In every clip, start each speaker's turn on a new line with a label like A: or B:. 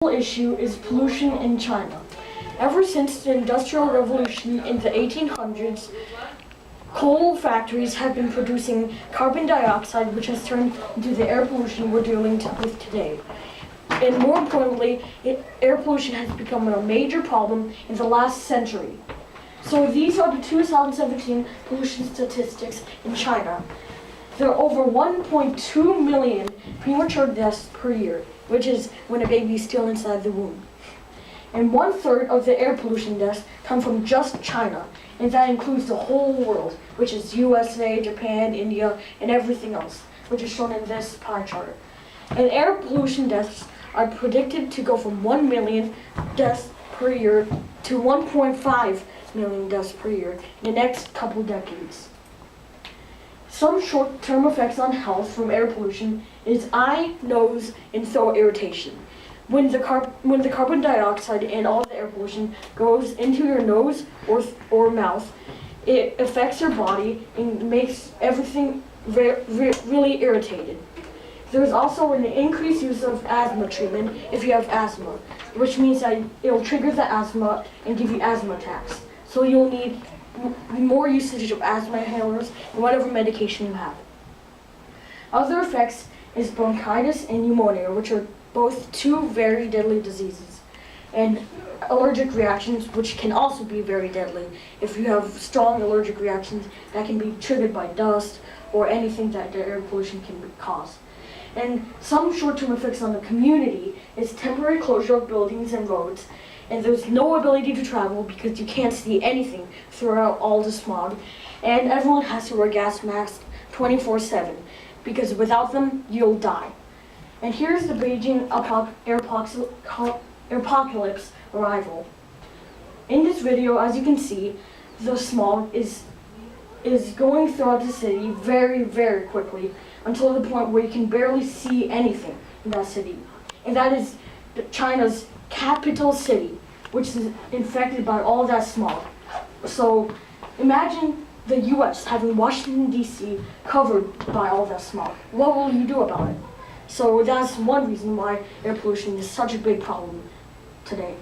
A: issue is pollution in China. Ever since the Industrial Revolution in the 1800s, coal factories have been producing carbon dioxide, which has turned into the air pollution we're dealing with today. And more importantly, air pollution has become a major problem in the last century. So these are the 2017 pollution statistics in China. There are over 1.2 million premature deaths per year, which is when a baby is still inside the womb. And 1/3 of the air pollution deaths come from just China, and that includes the whole world, which is USA, Japan, India, and everything else, which is shown in this pie chart. And air pollution deaths are predicted to go from 1 million deaths per year to 1.5 million deaths per year in the next couple decades. Some short-term effects on health from air pollution is eye, nose, and throat irritation. When the carbon dioxide and all the air pollution goes into your nose or mouth, it affects your body and makes everything really irritated. There's also an increased use of asthma treatment if you have asthma, which means that it'll trigger the asthma and give you asthma attacks. So you'll need more usage of asthma inhalers and whatever medication you have. Other effects is bronchitis and pneumonia, which are both two very deadly diseases, and allergic reactions, which can also be very deadly if you have strong allergic reactions that can be triggered by dust or anything that the air pollution can cause. And some short-term effects on the community is temporary closure of buildings and roads, and there's no ability to travel because you can't see anything throughout all the smog, and everyone has to wear gas masks 24/7 because without them you'll die. And here's the Beijing airpocalypse arrival. In this video, as you can see, the smog is going throughout the city very, very quickly until the point where you can barely see anything in that city. And that is China's capital city, which is infected by all that smog. So imagine the US having Washington, D.C. covered by all that smog. What will you do about it? So that's one reason why air pollution is such a big problem today.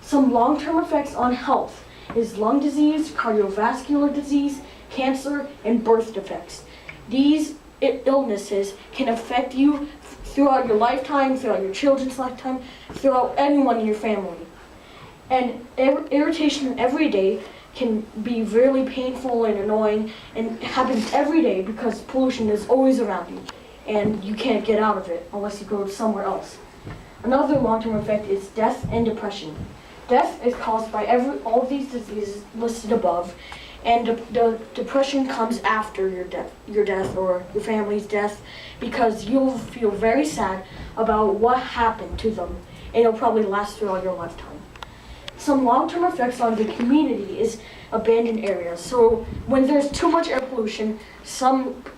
A: Some long-term effects on health is lung disease, cardiovascular disease, cancer, and birth defects. These illnesses can affect you throughout your lifetime, throughout your children's lifetime, throughout anyone in your family. And irritation every day can be really painful and annoying, and it happens every day because pollution is always around you, and you can't get out of it unless you go somewhere else. Another long-term effect is death and depression. Death is caused by all of these diseases listed above, and the depression comes after your death or your family's death, because you'll feel very sad about what happened to them, and it'll probably last throughout your lifetime. Some long-term effects on the community is abandoned areas. So when there's too much air pollution,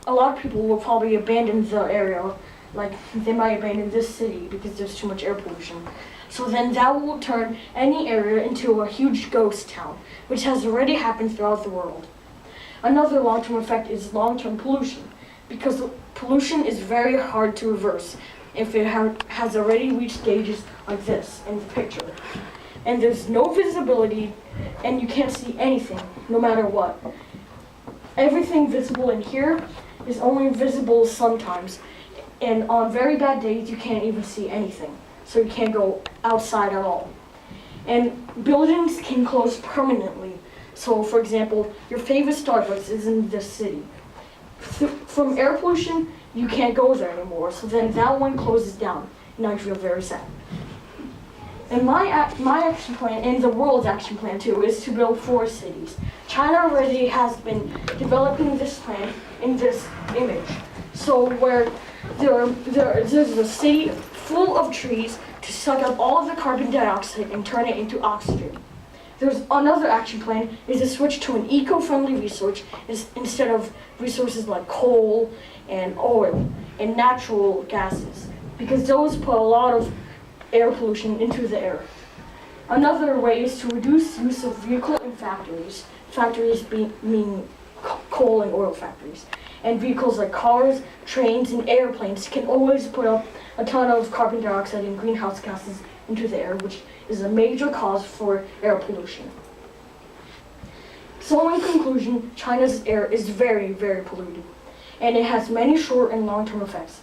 A: a lot of people will probably abandon the area, like they might abandon this city because there's too much air pollution. So then that will turn any area into a huge ghost town, which has already happened throughout the world. Another long-term effect is long-term pollution, because pollution is very hard to reverse if it has already reached stages like this in the picture. And there's no visibility, and you can't see anything, no matter what. Everything visible in here is only visible sometimes, and on very bad days you can't even see anything, so you can't go outside at all. And buildings can close permanently. So for example, your favorite Starbucks is in this city. From air pollution, you can't go there anymore, so then that one closes down, and I feel very sad. And my action plan, and the world's action plan too, is to build 4 cities. China already has been developing this plan in this image. So where there's a city full of trees to suck up all of the carbon dioxide and turn it into oxygen. There's another action plan is to switch to an eco-friendly resource instead of resources like coal and oil and natural gases, because those put a lot of air pollution into the air. Another way is to reduce use of vehicles in factories. Factories mean coal and oil factories. And vehicles like cars, trains, and airplanes can always put up a ton of carbon dioxide and greenhouse gases into the air, which is a major cause for air pollution. So in conclusion, China's air is very, very polluted, and it has many short and long-term effects.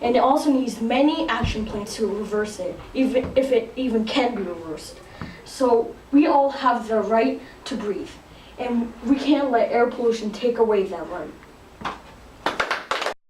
A: And it also needs many action plans to reverse it, even if it even can be reversed. So we all have the right to breathe, and we can't let air pollution take away that right.